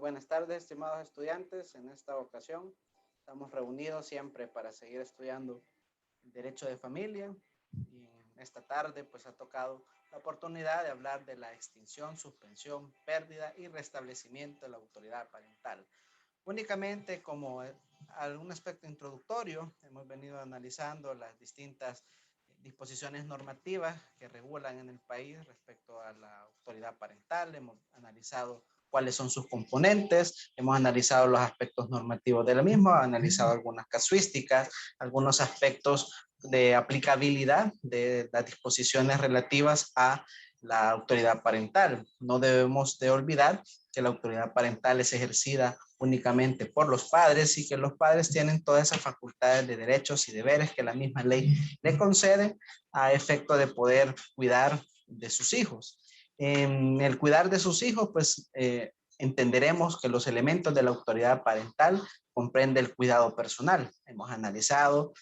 buenas tardes, estimados estudiantes. En esta ocasión estamos reunidos siempre para seguir estudiando Derecho de Familia. Y en esta tarde pues ha tocado la oportunidad de hablar de la extinción, suspensión, pérdida y restablecimiento de la autoridad parental. Únicamente como algún aspecto introductorio, hemos venido analizando las distintas disposiciones normativas que regulan en el país respecto a la autoridad parental. Hemos analizado cuáles son sus componentes, hemos analizado los aspectos normativos de la misma, analizado algunas casuísticas, algunos aspectos de aplicabilidad de las disposiciones relativas a la autoridad parental. No debemos de olvidar que la autoridad parental es ejercida únicamente por los padres y que los padres tienen todas esas facultades de derechos y deberes que la misma ley le concede a efecto de poder cuidar de sus hijos. En el cuidar de sus hijos, pues entenderemos que los elementos de la autoridad parental comprende el cuidado personal. Hemos analizado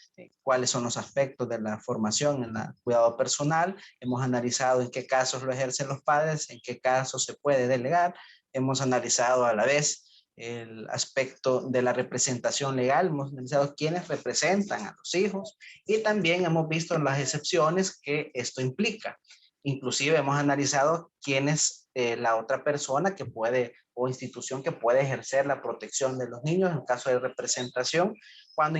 cuáles son los aspectos de la formación en el cuidado personal, hemos analizado en qué casos lo ejercen los padres, en qué casos se puede delegar, hemos analizado a la vez el aspecto de la representación legal, hemos analizado quiénes representan a los hijos y también hemos visto las excepciones que esto implica. Inclusive hemos analizado quién es la otra persona que puede o institución que puede ejercer la protección de los niños en caso de representación cuando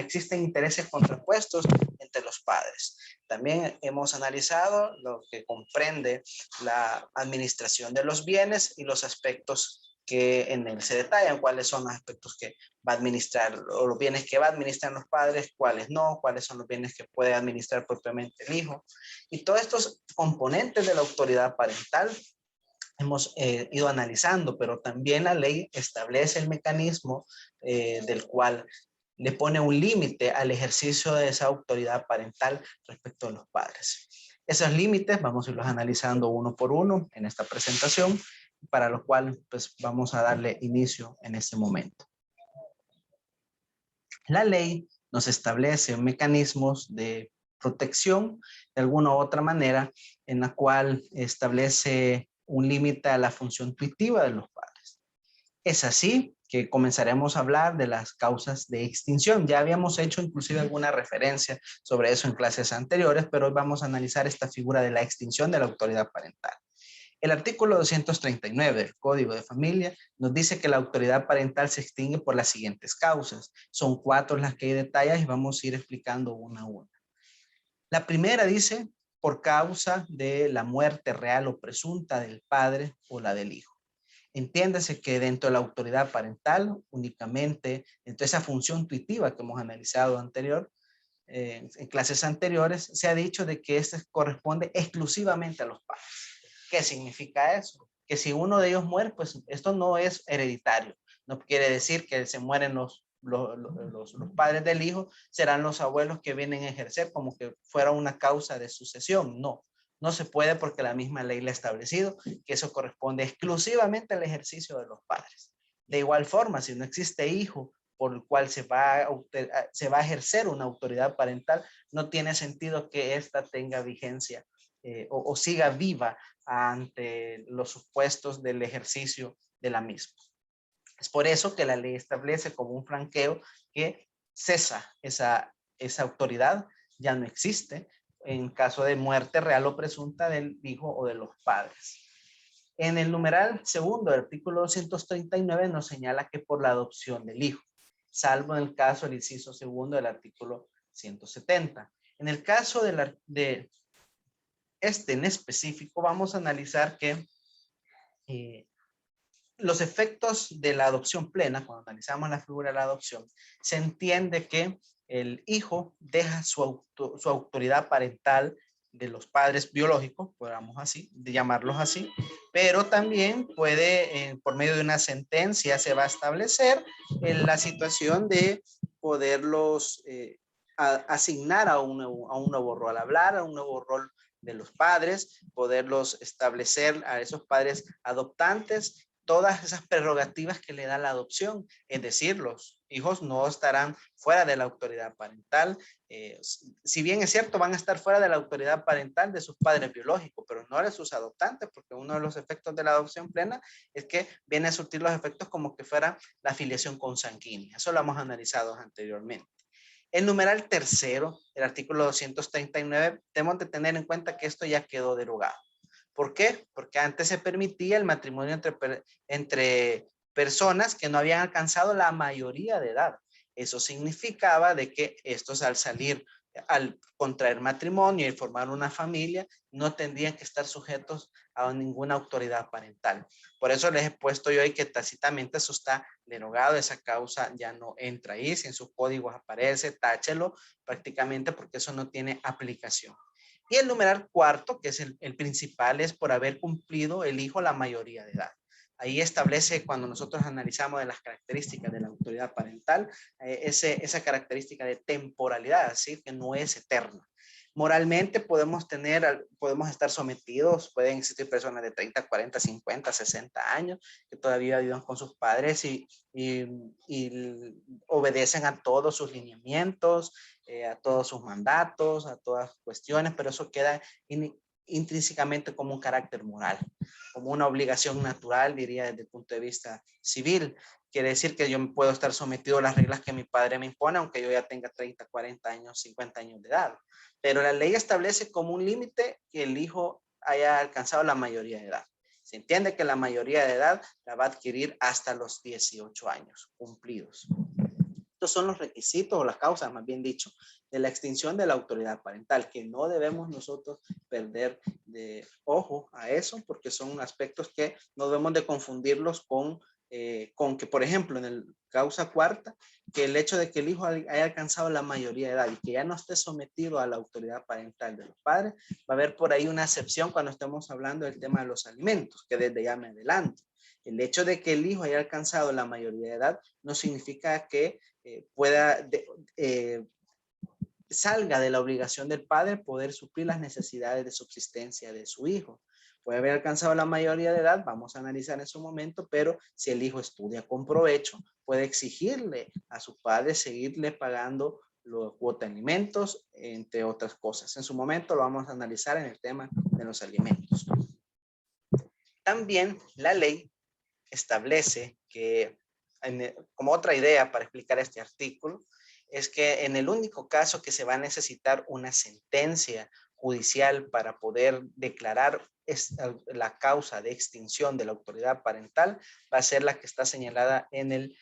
existen intereses contrapuestos entre los padres. También hemos analizado lo que comprende la administración de los bienes y los aspectos que en él se detallan, cuáles son los aspectos que va a administrar o los bienes que va a administrar los padres, cuáles no, cuáles son los bienes que puede administrar propiamente el hijo. Y todos estos componentes de la autoridad parental hemos ido analizando, pero también la ley establece el mecanismo del cual le pone un límite al ejercicio de esa autoridad parental respecto a los padres. Esos límites vamos a irlos analizando uno por uno en esta presentación, para lo cual pues vamos a darle inicio en este momento. La ley nos establece mecanismos de protección de alguna u otra manera en la cual establece un límite a la función tuitiva de los padres. Es así que comenzaremos a hablar de las causas de extinción. Ya habíamos hecho inclusive alguna referencia sobre eso en clases anteriores, pero hoy vamos a analizar esta figura de la extinción de la autoridad parental. El artículo 239 del Código de Familia nos dice que la autoridad parental se extingue por las siguientes causas. Son 4 las que hay detalles y vamos a ir explicando una a una. La primera dice por causa de la muerte real o presunta del padre o la del hijo. Entiéndase que dentro de la autoridad parental, únicamente dentro de esa función tuitiva que hemos analizado en clases anteriores, se ha dicho de que esta corresponde exclusivamente a los padres. ¿Qué significa eso? Que si uno de ellos muere, pues esto no es hereditario. No quiere decir que se mueren los padres del hijo, serán los abuelos que vienen a ejercer como que fuera una causa de sucesión. No, no se puede porque la misma ley le ha establecido que eso corresponde exclusivamente al ejercicio de los padres. De igual forma, si no existe hijo por el cual se va a ejercer una autoridad parental, no tiene sentido que ésta tenga vigencia o siga viva ante los supuestos del ejercicio de la misma. Es por eso que la ley establece como un franqueo que cesa esa autoridad, ya no existe en caso de muerte real o presunta del hijo o de los padres. En el numeral segundo del artículo 239 nos señala que por la adopción del hijo, salvo en el caso del inciso segundo del artículo 170. En el caso de este en específico, vamos a analizar que los efectos de la adopción plena, cuando analizamos la figura de la adopción, se entiende que el hijo deja su autoridad parental de los padres biológicos, podamos así, de llamarlos así, pero también puede, por medio de una sentencia, se va a establecer en la situación de poderlos asignar a un nuevo rol, hablar a un nuevo rol de los padres, poderlos establecer a esos padres adoptantes todas esas prerrogativas que le da la adopción. Es decir, los hijos no estarán fuera de la autoridad parental. Si bien es cierto, van a estar fuera de la autoridad parental de sus padres biológicos, pero no de sus adoptantes, porque uno de los efectos de la adopción plena es que viene a surtir los efectos como que fuera la filiación consanguínea. Eso lo hemos analizado anteriormente. El numeral tercero, el artículo 239, tenemos de tener en cuenta que esto ya quedó derogado. ¿Por qué? Porque antes se permitía el matrimonio entre personas que no habían alcanzado la mayoría de edad. Eso significaba de que estos al salir, al contraer matrimonio y formar una familia, no tendrían que estar sujetos a ninguna autoridad parental. Por eso les he puesto yo ahí que tácitamente eso está derogado, esa causa ya no entra ahí, si en sus códigos aparece, táchelo prácticamente porque eso no tiene aplicación. Y el numeral cuarto, que es el principal, es por haber cumplido el hijo la mayoría de edad. Ahí establece, cuando nosotros analizamos de las características de la autoridad parental, esa característica de temporalidad, ¿sí? Que no es eterna. Moralmente podemos estar sometidos, pueden existir personas de 30, 40, 50, 60 años que todavía viven con sus padres y obedecen a todos sus lineamientos, a todos sus mandatos, a todas cuestiones, pero eso queda intrínsecamente como un carácter moral, como una obligación natural, diría desde el punto de vista civil. Quiere decir que yo puedo estar sometido a las reglas que mi padre me impone, aunque yo ya tenga 30, 40 años, 50 años de edad. Pero la ley establece como un límite que el hijo haya alcanzado la mayoría de edad. Se entiende que la mayoría de edad la va a adquirir hasta los 18 años cumplidos. Estos son los requisitos o las causas, más bien dicho, de la extinción de la autoridad parental, que no debemos nosotros perder de ojo a eso, porque son aspectos que no debemos de confundirlos con que, por ejemplo, en el causa cuarta, que el hecho de que el hijo haya alcanzado la mayoría de edad y que ya no esté sometido a la autoridad parental de los padres, va a haber por ahí una excepción cuando estemos hablando del tema de los alimentos, que desde ya me adelanto. El hecho de que el hijo haya alcanzado la mayoría de edad no significa que salga de la obligación del padre poder suplir las necesidades de subsistencia de su hijo. Puede haber alcanzado la mayoría de edad, vamos a analizar en su momento, pero si el hijo estudia con provecho, puede exigirle a su padre seguirle pagando los cuota de alimentos, entre otras cosas. En su momento lo vamos a analizar en el tema de los alimentos. También la ley establece que, como otra idea para explicar este artículo, es que en el único caso que se va a necesitar una sentencia judicial para poder declarar la causa de extinción de la autoridad parental, va a ser la que está señalada en el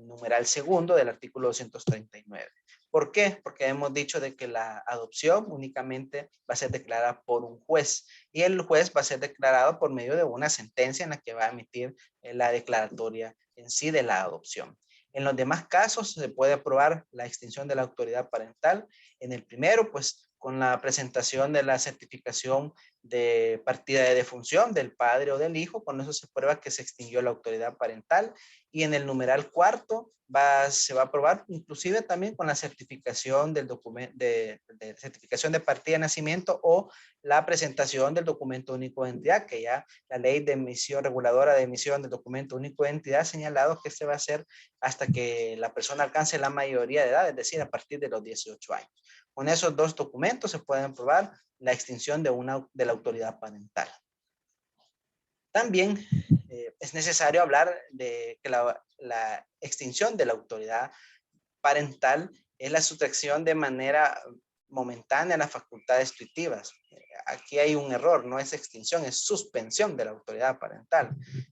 numeral segundo del artículo 239. ¿Por qué? Porque hemos dicho de que la adopción únicamente va a ser declarada por un juez y el juez va a ser declarado por medio de una sentencia en la que va a emitir la declaratoria en sí de la adopción. En los demás casos se puede aprobar la extinción de la autoridad parental. En el primero, pues con la presentación de la certificación de partida de defunción del padre o del hijo, con eso se prueba que se extinguió la autoridad parental. Y en el numeral cuarto se va a aprobar inclusive también con la certificación del documento de certificación de partida de nacimiento o la presentación del documento único de identidad, que ya la ley de emisión reguladora de emisión del documento único de identidad ha señalado que este va a ser hasta que la persona alcance la mayoría de edad, es decir, a partir de los 18 años. Con esos dos documentos se puede aprobar la extinción de la autoridad parental. También es necesario hablar de que la extinción de la autoridad parental es la sustracción de manera momentánea de las facultades tuitivas. Aquí hay un error, no es extinción, es suspensión de la autoridad parental.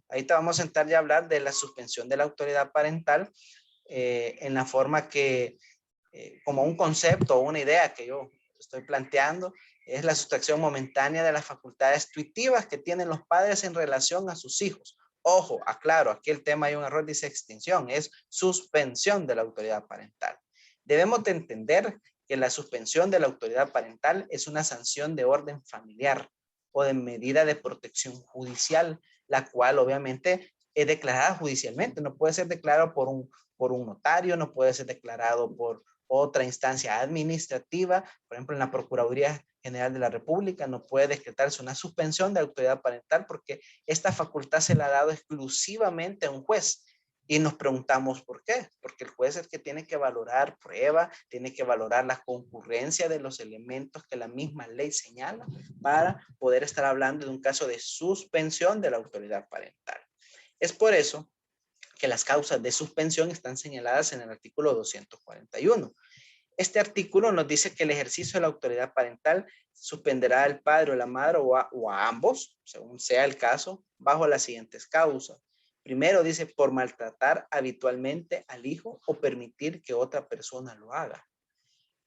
Ahorita vamos a entrar ya a hablar de la suspensión de la autoridad parental en la forma que, como un concepto o una idea que yo estoy planteando, es la sustracción momentánea de las facultades tuitivas que tienen los padres en relación a sus hijos. Ojo, aclaro, aquí el tema hay un error, dice extinción, es suspensión de la autoridad parental. Debemos de entender que la suspensión de la autoridad parental es una sanción de orden familiar o de medida de protección judicial, la cual obviamente es declarada judicialmente, no puede ser declarado por un notario, no puede ser declarado por otra instancia administrativa, por ejemplo en la Procuraduría General de la República no puede decretarse una suspensión de autoridad parental porque esta facultad se la ha dado exclusivamente a un juez. Y nos preguntamos por qué. Porque el juez es el que tiene que valorar prueba, tiene que valorar la concurrencia de los elementos que la misma ley señala para poder estar hablando de un caso de suspensión de la autoridad parental. Es por eso que las causas de suspensión están señaladas en el artículo 241. Este artículo nos dice que el ejercicio de la autoridad parental suspenderá al padre o la madre o a ambos, según sea el caso, bajo las siguientes causas. Primero dice por maltratar habitualmente al hijo o permitir que otra persona lo haga.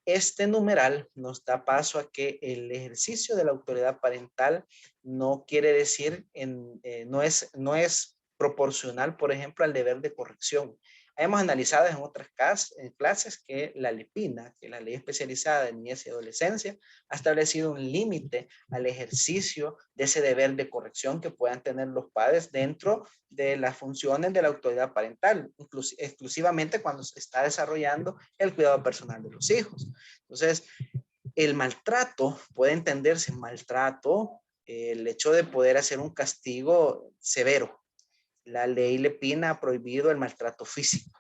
Este numeral nos da paso a que el ejercicio de la autoridad parental no quiere decir, no es proporcional, por ejemplo, al deber de corrección. Hemos analizado en otras clases que la LEPINA, que es la Ley Especializada de Niñez y Adolescencia, ha establecido un límite al ejercicio de ese deber de corrección que puedan tener los padres dentro de las funciones de la autoridad parental, exclusivamente cuando se está desarrollando el cuidado personal de los hijos. Entonces, el maltrato puede entenderse maltrato, el hecho de poder hacer un castigo severo. La ley Lepina ha prohibido el maltrato físico,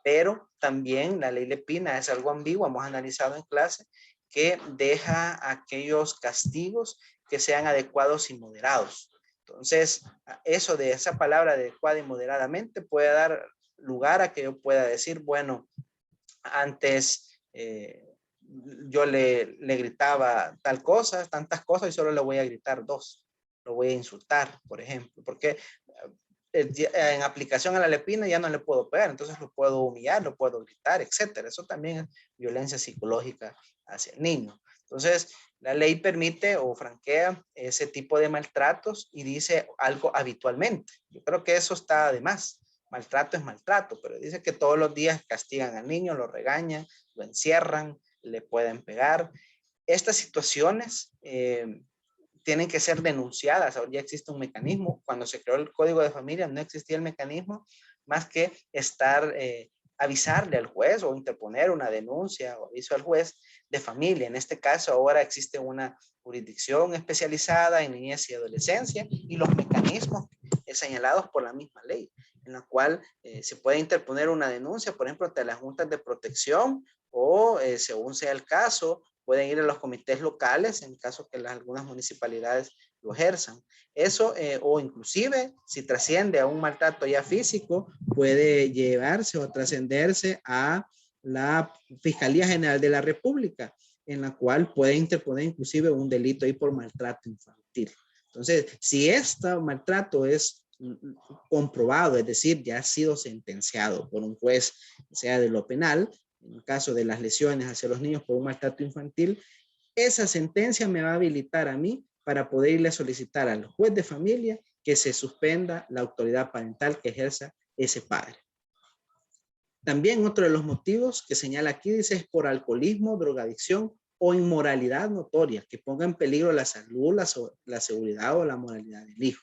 pero también la ley Lepina es algo ambiguo, hemos analizado en clase, que deja aquellos castigos que sean adecuados y moderados. Entonces, eso de esa palabra adecuada y moderadamente puede dar lugar a que yo pueda decir, bueno, antes yo le gritaba tal cosa, tantas cosas y solo le voy a gritar dos. Lo voy a insultar, por ejemplo, porque en aplicación a la Lepina ya no le puedo pegar, entonces lo puedo humillar, lo puedo gritar, etcétera. Eso también es violencia psicológica hacia el niño. Entonces, la ley permite o franquea ese tipo de maltratos y dice algo habitualmente. Yo creo que eso está de más. Maltrato es maltrato, pero dice que todos los días castigan al niño, lo regañan, lo encierran, le pueden pegar. Estas situaciones tienen que ser denunciadas. Ahora ya existe un mecanismo. Cuando se creó el Código de Familia no existía el mecanismo más que avisarle al juez o interponer una denuncia o aviso al juez de familia. En este caso ahora existe una jurisdicción especializada en niñez y adolescencia y los mecanismos señalados por la misma ley, en la cual se puede interponer una denuncia, por ejemplo, ante las juntas de protección o según sea el caso, pueden ir a los comités locales en caso que algunas municipalidades lo ejerzan. Eso, o inclusive, si trasciende a un maltrato ya físico, puede llevarse o trascenderse a la Fiscalía General de la República, en la cual puede interponer inclusive un delito ahí por maltrato infantil. Entonces, si este maltrato es comprobado, es decir, ya ha sido sentenciado por un juez, sea de lo penal, en el caso de las lesiones hacia los niños por un maltrato infantil, esa sentencia me va a habilitar a mí para poder irle a solicitar al juez de familia que se suspenda la autoridad parental que ejerza ese padre. También otro de los motivos que señala aquí dice es por alcoholismo, drogadicción o inmoralidad notoria que ponga en peligro la salud, la seguridad o la moralidad del hijo.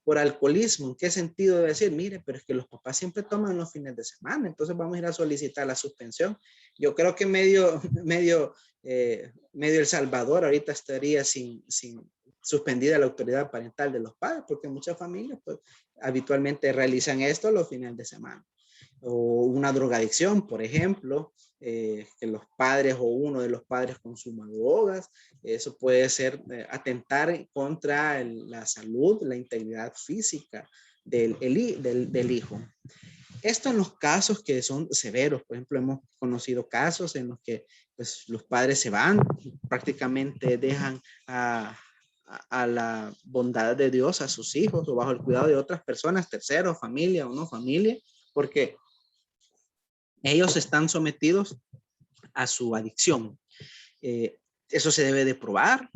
Por alcoholismo, ¿en qué sentido debe decir? Mire, pero es que los papás siempre toman los fines de semana, entonces vamos a ir a solicitar la suspensión. Yo creo que medio El Salvador ahorita estaría sin suspendida la autoridad parental de los padres, porque muchas familias pues, habitualmente realizan esto los fines de semana. O una drogadicción, por ejemplo, que los padres o uno de los padres consuma drogas, eso puede ser atentar contra la salud, la integridad física del hijo. Esto en los casos que son severos, por ejemplo, hemos conocido casos en los que pues, los padres se van, prácticamente dejan a la bondad de Dios a sus hijos o bajo el cuidado de otras personas, terceros, familia o no familia, porque ellos están sometidos a su adicción. Eso se debe de probar.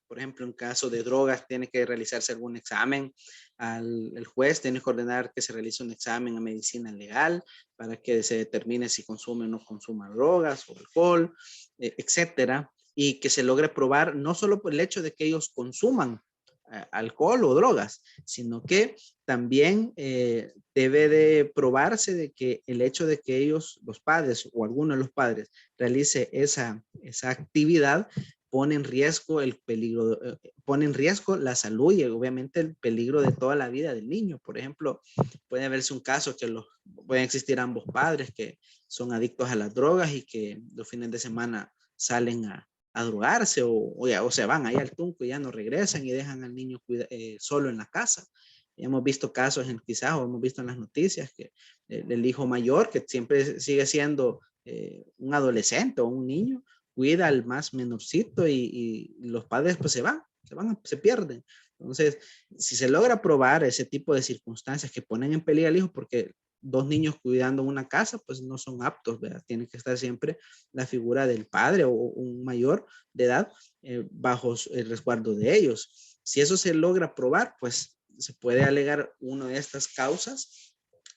Por ejemplo, en caso de drogas, tiene que realizarse algún examen. El juez tiene que ordenar que se realice un examen a medicina legal para que se determine si consume o no consume drogas o alcohol, etcétera. Y que se logre probar no solo por el hecho de que ellos consuman alcohol o drogas, sino que también debe de probarse de que el hecho de que ellos, los padres o alguno de los padres, realice esa actividad pone en riesgo el peligro, pone en riesgo la salud y obviamente el peligro de toda la vida del niño. Por ejemplo, puede verse un caso que pueden existir ambos padres que son adictos a las drogas y que los fines de semana salen a drogarse o se van ahí al tunco y ya no regresan y dejan al niño solo en la casa. Hemos visto casos quizás o hemos visto en las noticias que el hijo mayor, que siempre sigue siendo un adolescente o un niño, cuida al más menorcito y los padres pues se pierden. Entonces, si se logra probar ese tipo de circunstancias que ponen en peligro al hijo, porque dos niños cuidando una casa, pues no son aptos, ¿verdad? Tiene que estar siempre la figura del padre o un mayor de edad bajo el resguardo de ellos. Si eso se logra probar, pues se puede alegar una de estas causas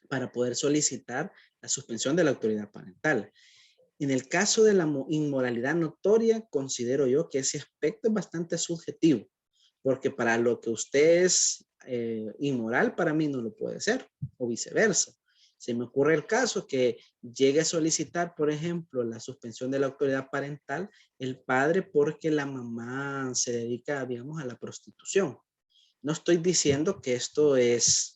para poder solicitar la suspensión de la autoridad parental. En el caso de la inmoralidad notoria, considero yo que ese aspecto es bastante subjetivo, porque para lo que usted es inmoral, para mí no lo puede ser, o viceversa. Se me ocurre el caso que llegue a solicitar, por ejemplo, la suspensión de la autoridad parental el padre porque la mamá se dedica, digamos, a la prostitución. No estoy diciendo que esto es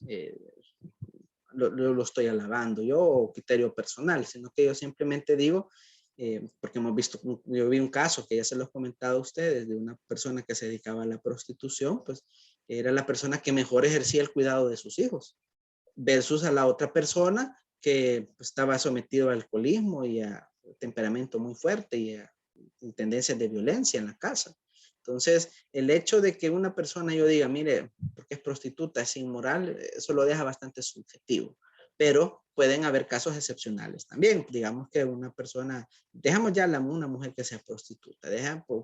lo estoy alabando yo o criterio personal, sino que yo simplemente digo, porque yo vi un caso que ya se los he comentado a ustedes, de una persona que se dedicaba a la prostitución, pues era la persona que mejor ejercía el cuidado de sus hijos, versus a la otra persona que pues, estaba sometido al alcoholismo y a temperamento muy fuerte y a tendencias de violencia en la casa. Entonces, el hecho de que una persona yo diga, mire, porque es prostituta, es inmoral, eso lo deja bastante subjetivo. Pero pueden haber casos excepcionales también. Digamos que una persona, dejamos ya una mujer que sea prostituta,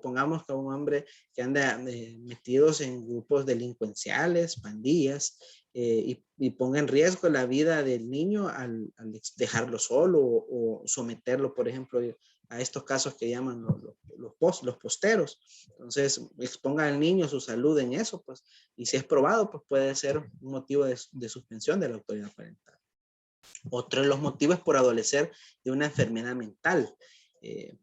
pongamos que un hombre que anda metidos en grupos delincuenciales, pandillas, y ponga en riesgo la vida del niño al dejarlo solo o someterlo, por ejemplo, a estos casos que llaman los posteros. Entonces, exponga al niño su salud en eso, pues, y si es probado, pues puede ser un motivo de suspensión de la autoridad parental. Otro de los motivos es por adolecer de una enfermedad mental.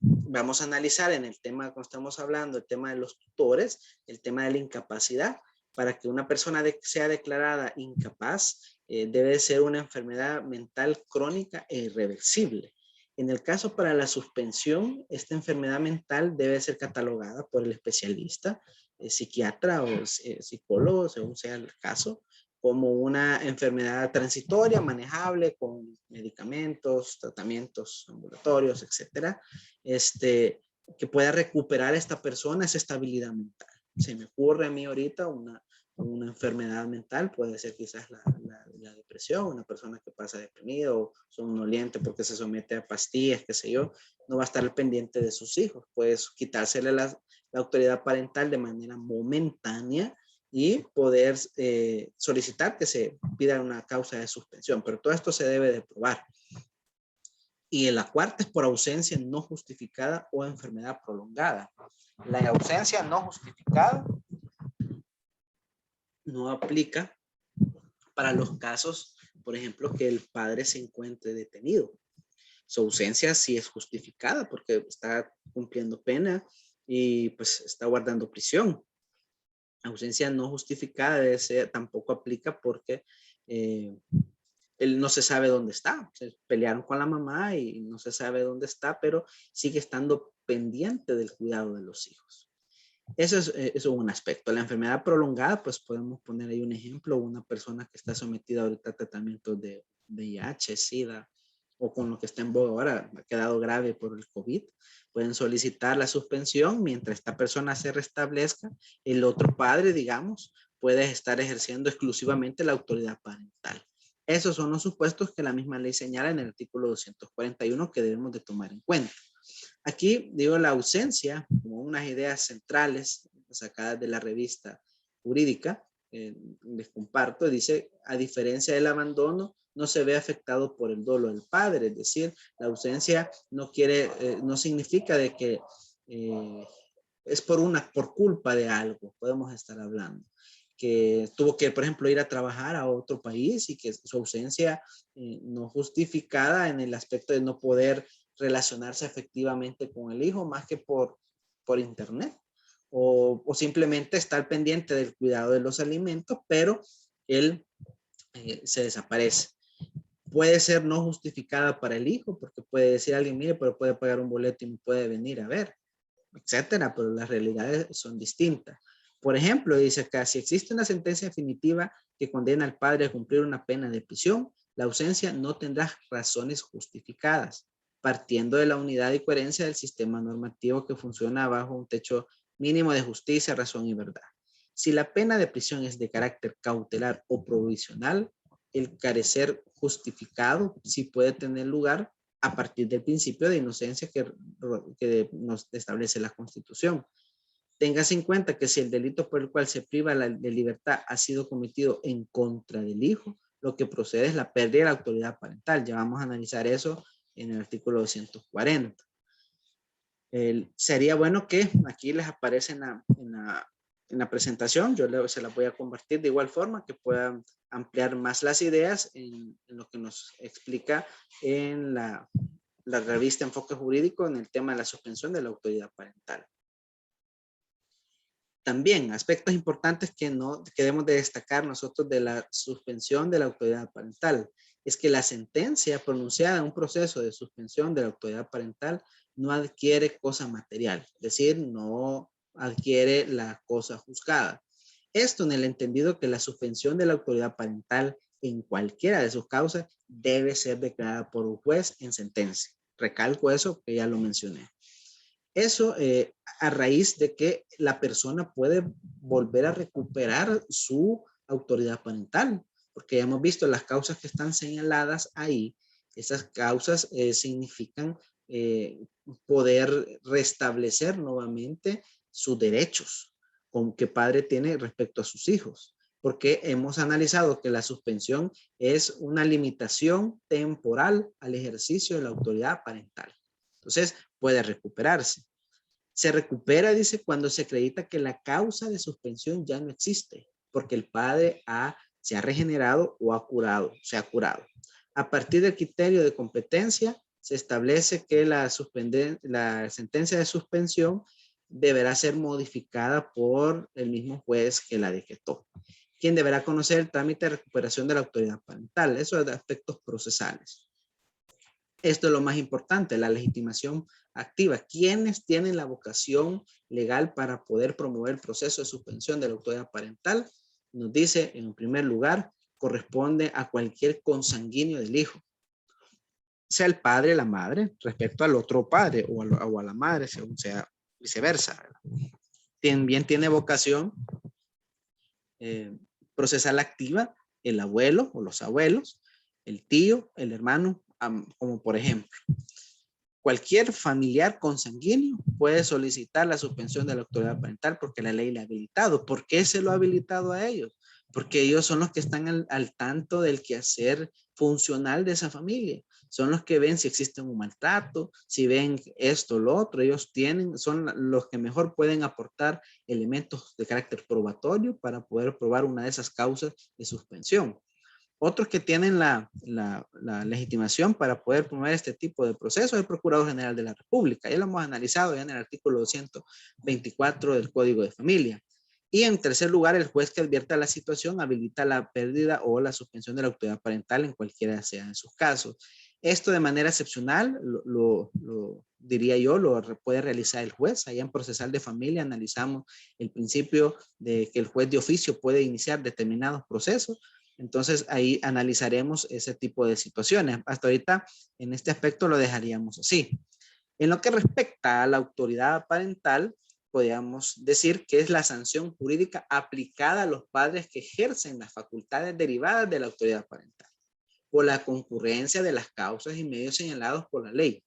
Vamos a analizar en el tema, cuando estamos hablando, el tema de los tutores, el tema de la incapacidad. Para que una persona sea declarada incapaz, debe ser una enfermedad mental crónica e irreversible. En el caso para la suspensión, esta enfermedad mental debe ser catalogada por el especialista, psiquiatra o psicólogo, según sea el caso, como una enfermedad transitoria, manejable, con medicamentos, tratamientos ambulatorios, etcétera, que pueda recuperar esta persona esa estabilidad mental. Se me ocurre a mí ahorita una enfermedad mental, puede ser quizás la depresión, una persona que pasa deprimido o somnoliente porque se somete a pastillas, qué sé yo, no va a estar al pendiente de sus hijos, pues quitársele la autoridad parental de manera momentánea y poder solicitar que se pida una causa de suspensión, pero todo esto se debe de probar. Y la cuarta es por ausencia no justificada o enfermedad prolongada. La ausencia no justificada no aplica para los casos, por ejemplo, que el padre se encuentre detenido. Su ausencia sí es justificada porque está cumpliendo pena y pues está guardando prisión. Ausencia no justificada tampoco aplica porque él no se sabe dónde está. Se pelearon con la mamá y no se sabe dónde está, pero sigue estando pendiente del cuidado de los hijos. Eso es un aspecto. La enfermedad prolongada, pues podemos poner ahí un ejemplo, una persona que está sometida ahorita a tratamientos de VIH, SIDA, o con lo que está en boga ahora, ha quedado grave por el COVID, pueden solicitar la suspensión mientras esta persona se restablezca. El otro padre, digamos, puede estar ejerciendo exclusivamente la autoridad parental. Esos son los supuestos que la misma ley señala en el artículo 241 que debemos de tomar en cuenta. Aquí digo la ausencia como unas ideas centrales sacadas de la revista jurídica, les comparto, dice, a diferencia del abandono, no se ve afectado por el dolo del padre, es decir, la ausencia no significa de que es por culpa de algo, podemos estar hablando, que tuvo que, por ejemplo, ir a trabajar a otro país y que su ausencia no justificada en el aspecto de no poder relacionarse efectivamente con el hijo más que por internet. o simplemente estar pendiente del cuidado de los alimentos, pero él se desaparece. Puede ser no justificada para el hijo, porque puede decir alguien, mire, pero puede pagar un boleto y me puede venir a ver, etcétera, pero las realidades son distintas. Por ejemplo, dice acá, si existe una sentencia definitiva que condena al padre a cumplir una pena de prisión, la ausencia no tendrá razones justificadas, partiendo de la unidad y coherencia del sistema normativo que funciona bajo un techo mínimo de justicia, razón y verdad. Si la pena de prisión es de carácter cautelar o provisional, el carecer justificado sí puede tener lugar a partir del principio de inocencia que nos establece la Constitución. Téngase en cuenta que si el delito por el cual se priva de libertad ha sido cometido en contra del hijo, lo que procede es la pérdida de la autoridad parental. Ya vamos a analizar eso en el artículo 240. Sería bueno que aquí les aparece en la presentación, se la voy a compartir de igual forma que puedan ampliar más las ideas en lo que nos explica en la revista Enfoque Jurídico en el tema de la suspensión de la autoridad parental. También aspectos importantes que debemos de destacar nosotros de la suspensión de la autoridad parental es que la sentencia pronunciada en un proceso de suspensión de la autoridad parental no adquiere cosa material, es decir, no adquiere la cosa juzgada. Esto en el entendido que la suspensión de la autoridad parental en cualquiera de sus causas debe ser declarada por un juez en sentencia. Recalco eso que ya lo mencioné. Eso a raíz de que la persona puede volver a recuperar su autoridad parental, porque ya hemos visto las causas que están señaladas ahí. Esas causas significan poder restablecer nuevamente sus derechos como que padre tiene respecto a sus hijos, porque hemos analizado que la suspensión es una limitación temporal al ejercicio de la autoridad parental. Entonces, puede recuperarse. Se recupera, dice, cuando se acredita que la causa de suspensión ya no existe, porque el padre se ha regenerado o se ha curado. A partir del criterio de competencia, se establece que la sentencia de suspensión deberá ser modificada por el mismo juez que la decretó, quien deberá conocer el trámite de recuperación de la autoridad parental. Eso es de aspectos procesales. Esto es lo más importante, la legitimación activa. ¿Quiénes tienen la vocación legal para poder promover el proceso de suspensión de la autoridad parental? Nos dice, en primer lugar, corresponde a cualquier consanguíneo del hijo, sea el padre, la madre, respecto al otro padre o a la madre, según sea viceversa. También tiene vocación procesal activa el abuelo o los abuelos, el tío, el hermano, como por ejemplo. Cualquier familiar consanguíneo puede solicitar la suspensión de la autoridad parental porque la ley le ha habilitado. ¿Por qué se lo ha habilitado a ellos? Porque ellos son los que están al tanto del quehacer funcional de esa familia. Son los que ven si existe un maltrato, si ven esto, lo otro. Ellos son los que mejor pueden aportar elementos de carácter probatorio para poder probar una de esas causas de suspensión. Otros que tienen la legitimación para poder promover este tipo de procesos es el Procurador General de la República. Ya lo hemos analizado ya en el artículo 224 del Código de Familia. Y en tercer lugar, el juez que advierta la situación habilita la pérdida o la suspensión de la autoridad parental en cualquiera sea de sus casos. Esto de manera excepcional, diría yo, lo puede realizar el juez. Allá en procesal de familia analizamos el principio de que el juez de oficio puede iniciar determinados procesos. Entonces ahí analizaremos ese tipo de situaciones. Hasta ahorita en este aspecto lo dejaríamos así. En lo que respecta a la autoridad parental, podríamos decir que es la sanción jurídica aplicada a los padres que ejercen las facultades derivadas de la autoridad parental por la concurrencia de las causas y medios señalados por la ley.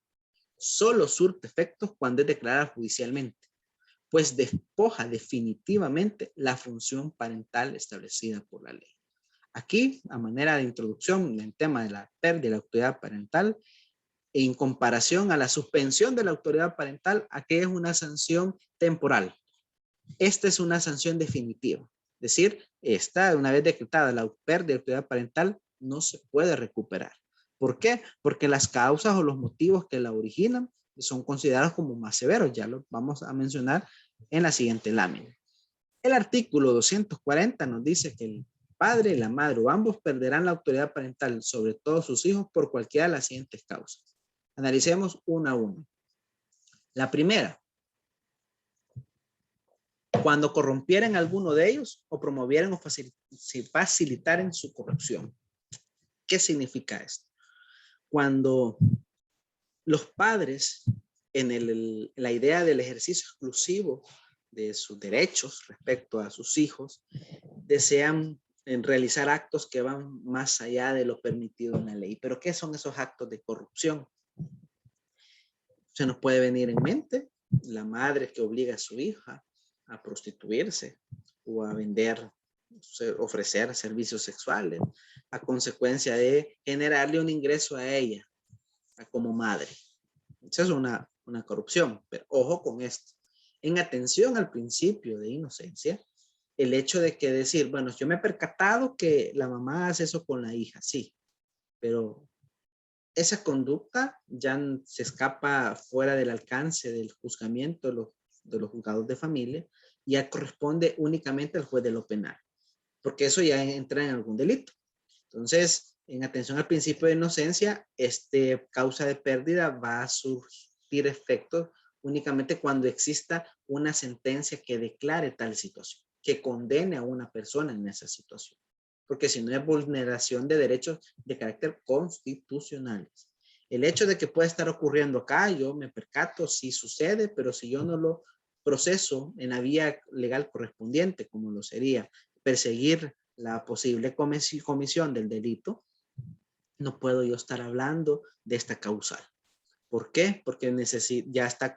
Solo surte efectos cuando es declarada judicialmente, pues despoja definitivamente la función parental establecida por la ley. Aquí, a manera de introducción en el tema de la pérdida de la autoridad parental, en comparación a la suspensión de la autoridad parental, aquí es una sanción temporal. Esta es una sanción definitiva. Es decir, una vez decretada la pérdida de la autoridad parental, no se puede recuperar. ¿Por qué? Porque las causas o los motivos que la originan son considerados como más severos. Ya lo vamos a mencionar en la siguiente lámina. El artículo 240 nos dice que el padre, la madre o ambos perderán la autoridad parental sobre todos sus hijos por cualquiera de las siguientes causas. Analicemos una a una. La primera, cuando corrompieran a alguno de ellos o promovieran o facilitaran su corrupción. ¿Qué significa esto? Cuando los padres, en la idea del ejercicio exclusivo de sus derechos respecto a sus hijos, desean realizar actos que van más allá de lo permitido en la ley. ¿Pero qué son esos actos de corrupción? Se nos puede venir en mente la madre que obliga a su hija a prostituirse o a vender, ofrecer servicios sexuales a consecuencia de generarle un ingreso a ella como madre. Esa es una corrupción, pero ojo con esto. En atención al principio de inocencia, el hecho de que decir, bueno, yo me he percatado que la mamá hace eso con la hija, sí, pero esa conducta ya se escapa fuera del alcance del juzgamiento de los juzgados de familia y ya corresponde únicamente al juez de lo penal, porque eso ya entra en algún delito. Entonces, en atención al principio de inocencia, causa de pérdida va a surtir efectos únicamente cuando exista una sentencia que declare tal situación, que condene a una persona en esa situación, porque si no es vulneración de derechos de carácter constitucionales. El hecho de que pueda estar ocurriendo acá, yo me percato, sí sucede, pero si yo no lo proceso en la vía legal correspondiente, como lo sería perseguir la posible comisión del delito, no puedo yo estar hablando de esta causal. ¿Por qué? Porque ya está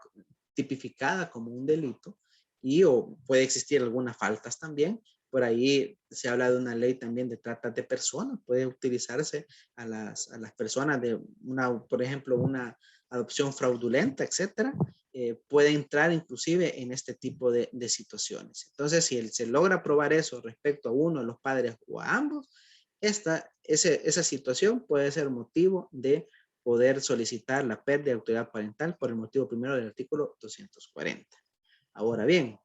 tipificada como un delito y o puede existir algunas faltas también. Por ahí se habla de una ley también de trata de personas. Puede utilizarse a las personas de por ejemplo, una adopción fraudulenta, etcétera. Puede entrar inclusive en este tipo de situaciones. Entonces, si se logra probar eso respecto a uno de los padres o a ambos, esa situación puede ser motivo de poder solicitar la pérdida de autoridad parental por el motivo primero del artículo 240. Ahora bien,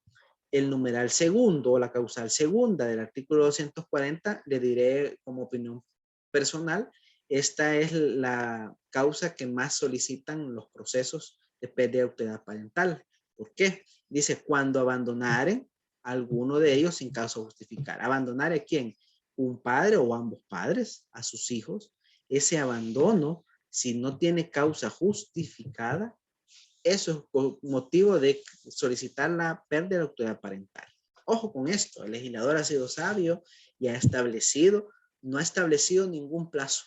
el numeral segundo o la causal segunda del artículo 240, le diré como opinión personal, esta es la causa que más solicitan los procesos de pérdida de autoridad parental. ¿Por qué? Dice, cuando abandonaren alguno de ellos sin causa justificar. ¿Abandonar a quién? Un padre o ambos padres a sus hijos. Ese abandono, si no tiene causa justificada, eso es motivo de solicitar la pérdida de autoridad parental. Ojo con esto, el legislador ha sido sabio y no ha establecido ningún plazo.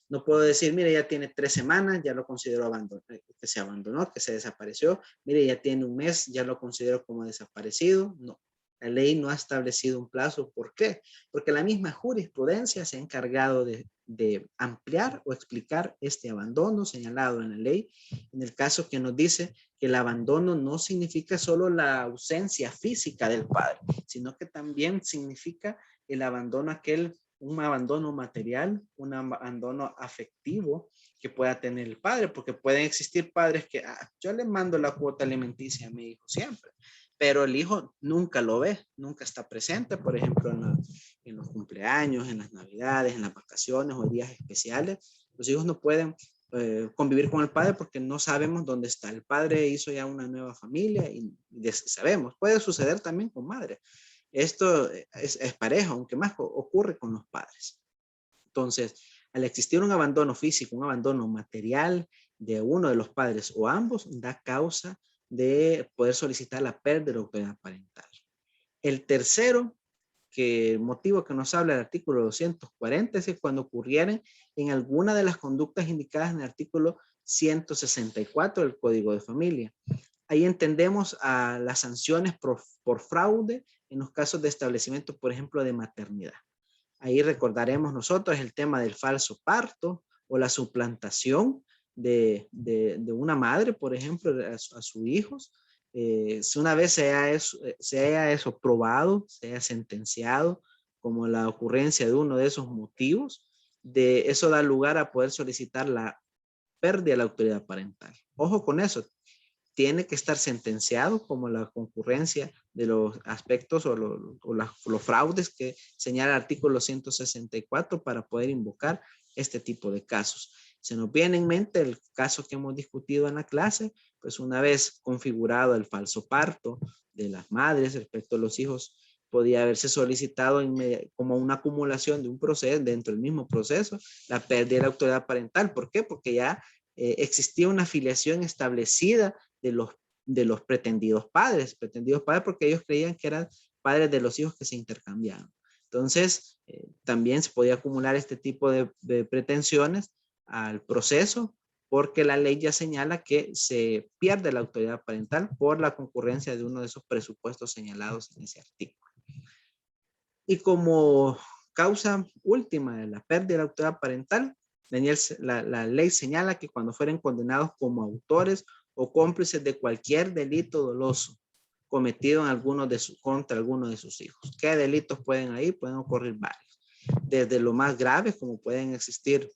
No puedo decir, mire, ya tiene 3 semanas, ya lo considero que se abandonó, que se desapareció. Mire, ya tiene un mes, ya lo considero como desaparecido. No, la ley no ha establecido un plazo. ¿Por qué? Porque la misma jurisprudencia se ha encargado de ampliar o explicar este abandono señalado en la ley, en el caso que nos dice que el abandono no significa solo la ausencia física del padre, sino que también significa el abandono un abandono material, un abandono afectivo que pueda tener el padre, porque pueden existir padres que yo le mando la cuota alimenticia a mi hijo siempre, pero el hijo nunca lo ve, nunca está presente, por ejemplo, en los cumpleaños, en las navidades, en las vacaciones o días especiales. Los hijos no pueden convivir con el padre porque no sabemos dónde está. El padre hizo ya una nueva familia y sabemos. Puede suceder también con madre. Esto es pareja, aunque más ocurre con los padres. Entonces, al existir un abandono físico, un abandono material de uno de los padres o ambos, da causa de poder solicitar la pérdida de autoridad parental. El tercero motivo que nos habla el artículo 240 es que cuando ocurrieren en alguna de las conductas indicadas en el artículo 164 del Código de Familia. Ahí entendemos a las sanciones por fraude en los casos de establecimiento, por ejemplo, de maternidad. Ahí recordaremos nosotros el tema del falso parto o la suplantación de una madre, por ejemplo, a sus hijos. Si una vez se haya eso probado, se haya sentenciado como la ocurrencia de uno de esos motivos, eso da lugar a poder solicitar la pérdida de la autoridad parental. Ojo con eso. tiene que estar sentenciado como la concurrencia de los aspectos o los fraudes que señala el artículo 164 para poder invocar este tipo de casos. Se nos viene en mente el caso que hemos discutido en la clase, pues una vez configurado el falso parto de las madres respecto a los hijos, podía haberse solicitado como una acumulación de un proceso, dentro del mismo proceso, la pérdida de la autoridad parental. ¿Por qué? Porque ya existía una filiación establecida de los pretendidos padres porque ellos creían que eran padres de los hijos que se intercambiaban. Entonces, también se podía acumular este tipo de pretensiones al proceso porque la ley ya señala que se pierde la autoridad parental por la concurrencia de uno de esos presupuestos señalados en ese artículo. Y como causa última de la pérdida de la autoridad parental, la ley señala que cuando fueren condenados como autores o cómplices de cualquier delito doloso cometido en contra alguno de sus hijos. ¿Qué delitos pueden ahí? Pueden ocurrir varios. Desde lo más grave, como pueden existir,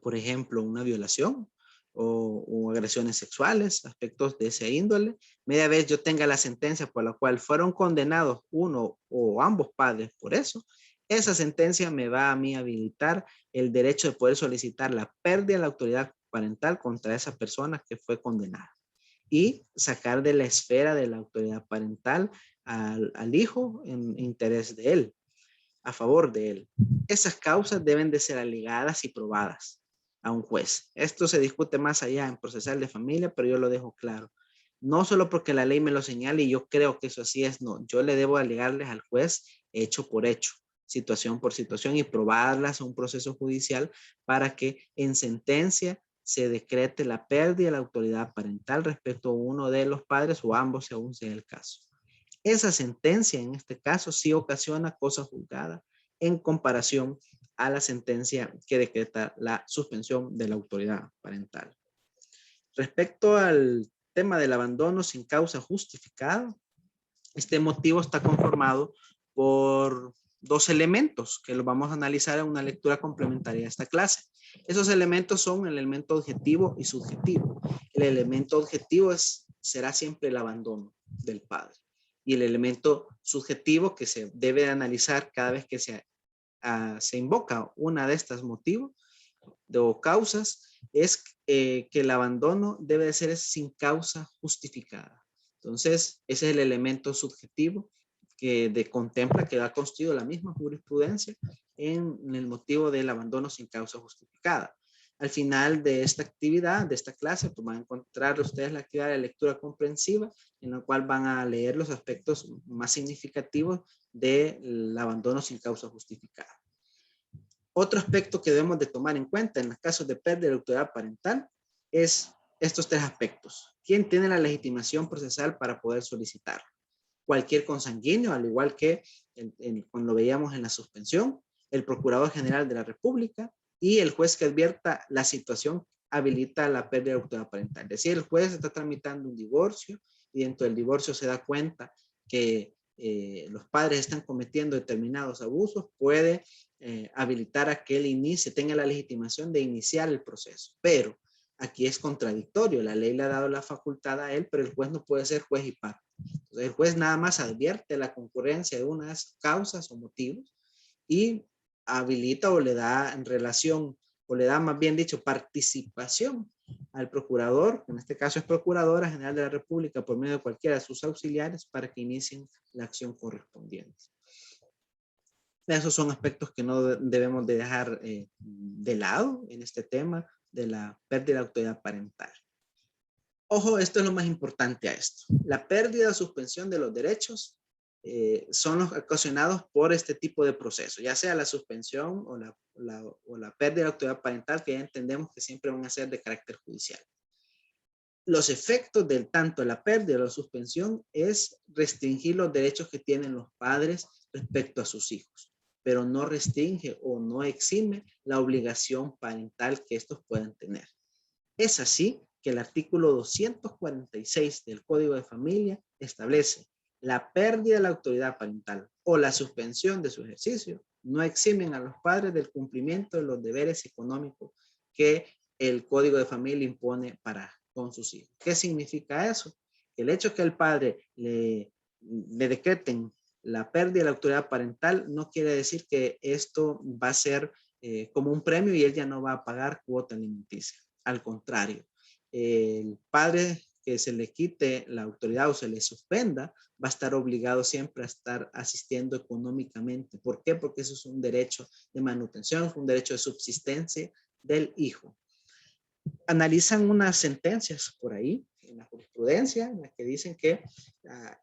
por ejemplo, una violación o agresiones sexuales, aspectos de ese índole. Media vez yo tenga la sentencia por la cual fueron condenados uno o ambos padres por eso, esa sentencia me va a mí habilitar el derecho de poder solicitar la pérdida de la autoridad parental contra esa persona que fue condenada y sacar de la esfera de la autoridad parental al hijo en interés de él, a favor de él. Esas causas deben de ser alegadas y probadas a un juez. Esto se discute más allá en procesal de familia, pero yo lo dejo claro. No solo porque la ley me lo señale y yo creo que eso así es, no. Yo le debo alegarles al juez hecho por hecho, situación por situación y probarlas a un proceso judicial para que en sentencia se decrete la pérdida de la autoridad parental respecto a uno de los padres o ambos según sea el caso. Esa sentencia en este caso sí ocasiona cosa juzgada en comparación a la sentencia que decreta la suspensión de la autoridad parental. Respecto al tema del abandono sin causa justificada, este motivo está conformado por dos elementos que lo vamos a analizar en una lectura complementaria de esta clase. Esos elementos son el elemento objetivo y subjetivo. El elemento objetivo será siempre el abandono del padre. Y el elemento subjetivo que se debe analizar cada vez que se invoca una de estas motivos o causas es que el abandono debe de ser sin causa justificada. Entonces, ese es el elemento subjetivo que contempla que ha construido la misma jurisprudencia en el motivo del abandono sin causa justificada. Al final de esta actividad, de esta clase, pues van a encontrar ustedes la actividad de lectura comprensiva, en la cual van a leer los aspectos más significativos del abandono sin causa justificada. Otro aspecto que debemos de tomar en cuenta en los casos de pérdida de autoridad parental es estos tres aspectos. ¿Quién tiene la legitimación procesal para poder solicitar? Cualquier consanguíneo, al igual que cuando lo veíamos en la suspensión, el Procurador General de la República y el juez que advierta la situación habilita la pérdida de autoridad parental. Es decir, el juez está tramitando un divorcio y dentro del divorcio se da cuenta que los padres están cometiendo determinados abusos, puede habilitar a que él tenga la legitimación de iniciar el proceso. Pero aquí es contradictorio, la ley le ha dado la facultad a él, pero el juez no puede ser juez y parte. Entonces, el juez nada más advierte la concurrencia de unas causas o motivos y habilita o le da en relación, o le da más bien dicho participación al procurador, en este caso es Procuradora General de la República, por medio de cualquiera de sus auxiliares para que inicien la acción correspondiente. Esos son aspectos que no debemos de dejar de lado en este tema de la pérdida de autoridad parental. Ojo, esto es lo más importante a esto. La pérdida o suspensión de los derechos son los ocasionados por este tipo de proceso, ya sea la suspensión o la pérdida de la autoridad parental, que ya entendemos que siempre van a ser de carácter judicial. Los efectos del tanto la pérdida o la suspensión es restringir los derechos que tienen los padres respecto a sus hijos, pero no restringe o no exime la obligación parental que estos puedan tener. Es así que el artículo 246 del Código de Familia establece la pérdida de la autoridad parental o la suspensión de su ejercicio no eximen a los padres del cumplimiento de los deberes económicos que el Código de Familia impone para con sus hijos. ¿Qué significa eso? El hecho que el padre le decreten la pérdida de la autoridad parental no quiere decir que esto va a ser como un premio y él ya no va a pagar cuota alimenticia. Al contrario, el padre que se le quite la autoridad o se le suspenda va a estar obligado siempre a estar asistiendo económicamente. ¿Por qué? Porque eso es un derecho de manutención, un derecho de subsistencia del hijo. Analizan unas sentencias por ahí en la jurisprudencia en las que dicen que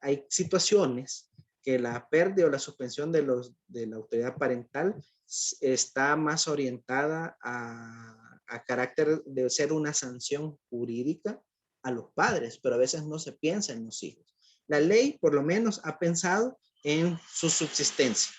hay situaciones que la pérdida o la suspensión de la autoridad parental está más orientada a carácter de ser una sanción jurídica a los padres, pero a veces no se piensa en los hijos. La ley por lo menos ha pensado en su subsistencia.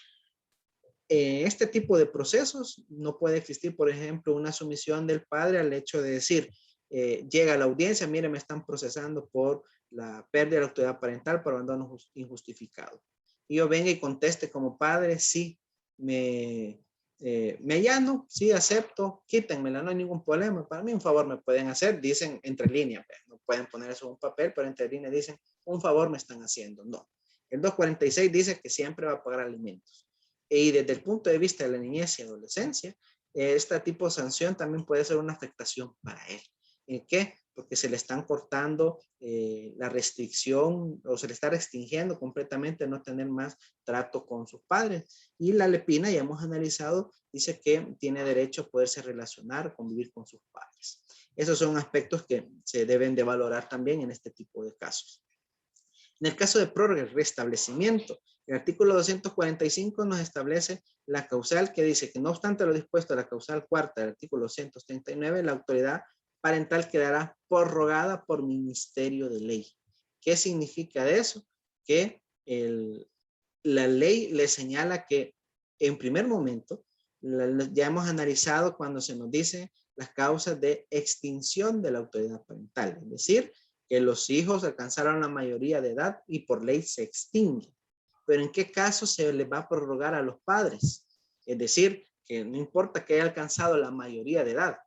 Este tipo de procesos no puede existir, por ejemplo, una sumisión del padre al hecho de decir, llega a la audiencia, mire, me están procesando por la pérdida de la autoridad parental por abandono injustificado. Y yo venga y conteste como padre, sí, me allano, sí, acepto, quítenmela, no hay ningún problema. Para mí un favor me pueden hacer, dicen entre líneas, no pueden poner eso en un papel, pero entre líneas dicen, un favor me están haciendo. No. El 246 dice que siempre va a pagar alimentos. Y desde el punto de vista de la niñez y adolescencia, este tipo de sanción también puede ser una afectación para él. ¿En qué? Porque se le están cortando la restricción o se le está restringiendo completamente no tener más trato con sus padres. Y la Lepina, ya hemos analizado, dice que tiene derecho a poderse relacionar, convivir con sus padres. Esos son aspectos que se deben de valorar también en este tipo de casos. En el caso de prórroga y restablecimiento, el artículo 245 nos establece la causal que dice que no obstante lo dispuesto a la causal cuarta del artículo 239, la autoridad parental quedará prorrogada por ministerio de ley. ¿Qué significa eso? Que la ley le señala que en primer momento, ya hemos analizado cuando se nos dice las causas de extinción de la autoridad parental, es decir, que los hijos alcanzaron la mayoría de edad y por ley se extingue. Pero ¿en qué caso se les va a prorrogar a los padres? Es decir, que no importa que haya alcanzado la mayoría de edad,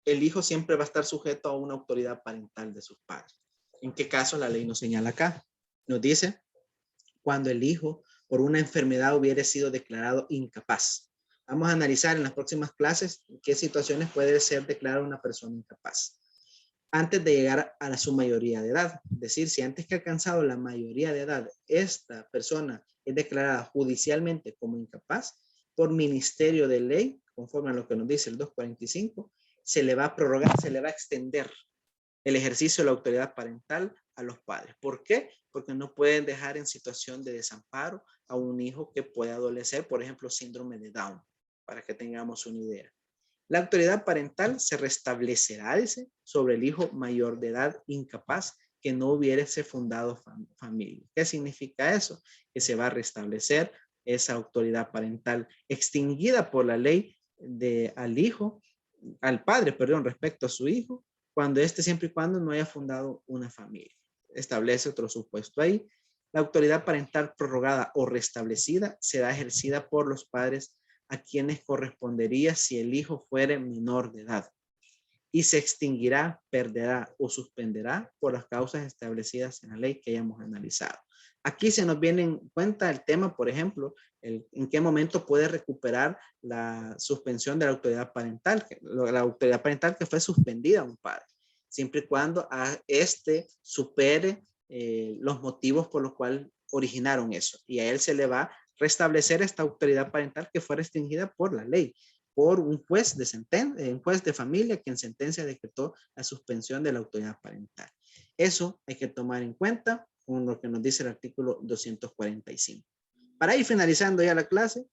el hijo siempre va a estar sujeto a una autoridad parental de sus padres. ¿En qué caso la ley nos señala acá? Nos dice cuando el hijo por una enfermedad hubiera sido declarado incapaz. Vamos a analizar en las próximas clases en qué situaciones puede ser declarada una persona incapaz antes de llegar a su mayoría de edad. Es decir, si antes que ha alcanzado la mayoría de edad, esta persona es declarada judicialmente como incapaz, por ministerio de ley, conforme a lo que nos dice el 245, se le va a prorrogar, se le va a extender el ejercicio de la autoridad parental a los padres. ¿Por qué? Porque no pueden dejar en situación de desamparo a un hijo que pueda adolecer, por ejemplo, síndrome de Down, para que tengamos una idea. La autoridad parental se restablecerá, dice, sobre el hijo mayor de edad incapaz que no hubiese fundado familia. ¿Qué significa eso? Que se va a restablecer esa autoridad parental extinguida por la ley al padre, perdón, respecto a su hijo, cuando éste siempre y cuando no haya fundado una familia. Establece otro supuesto ahí. La autoridad parental prorrogada o restablecida será ejercida por los padres a quienes correspondería si el hijo fuere menor de edad y se extinguirá, perderá o suspenderá por las causas establecidas en la ley que hayamos analizado. Aquí se nos viene en cuenta el tema, por ejemplo, en qué momento puede recuperar la suspensión de la autoridad parental que fue suspendida a un padre, siempre y cuando este supere los motivos por los cuales originaron eso, y a él se le va a restablecer esta autoridad parental que fue restringida por la ley, por un juez de familia quien sentencia decretó la suspensión de la autoridad parental. Eso hay que tomar en cuenta con lo que nos dice el artículo 245. Para ir finalizando ya la clase,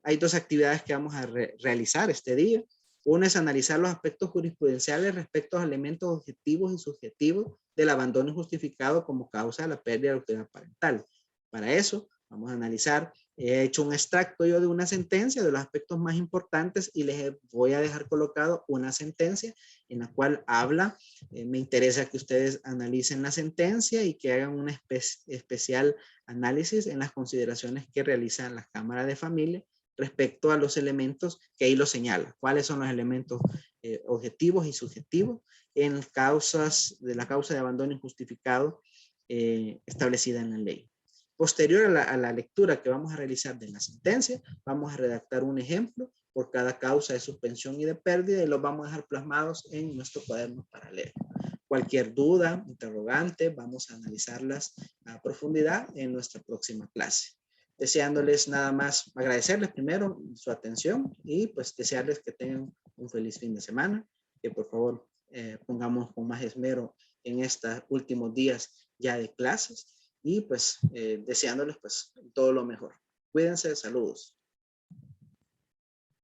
hay dos actividades que vamos a realizar este día. Uno es analizar los aspectos jurisprudenciales respecto a los elementos objetivos y subjetivos del abandono injustificado como causa de la pérdida de la autoridad parental. Para eso, vamos a analizar, he hecho un extracto yo de una sentencia de los aspectos más importantes y les voy a dejar colocado una sentencia en la cual habla, me interesa que ustedes analicen la sentencia y que hagan un especial análisis en las consideraciones que realiza la Cámara de Familia respecto a los elementos que ahí lo señala. ¿Cuáles son los elementos objetivos y subjetivos en causas de la causa de abandono injustificado establecida en la ley. Posterior a la lectura que vamos a realizar de la sentencia, vamos a redactar un ejemplo por cada causa de suspensión y de pérdida y los vamos a dejar plasmados en nuestro cuaderno paralelo. Cualquier duda, interrogante, vamos a analizarlas a profundidad en nuestra próxima clase. Deseándoles nada más agradecerles primero su atención y pues desearles que tengan un feliz fin de semana, que por favor pongamos con más esmero en estos últimos días ya de clases y pues deseándoles pues todo lo mejor. Cuídense, saludos.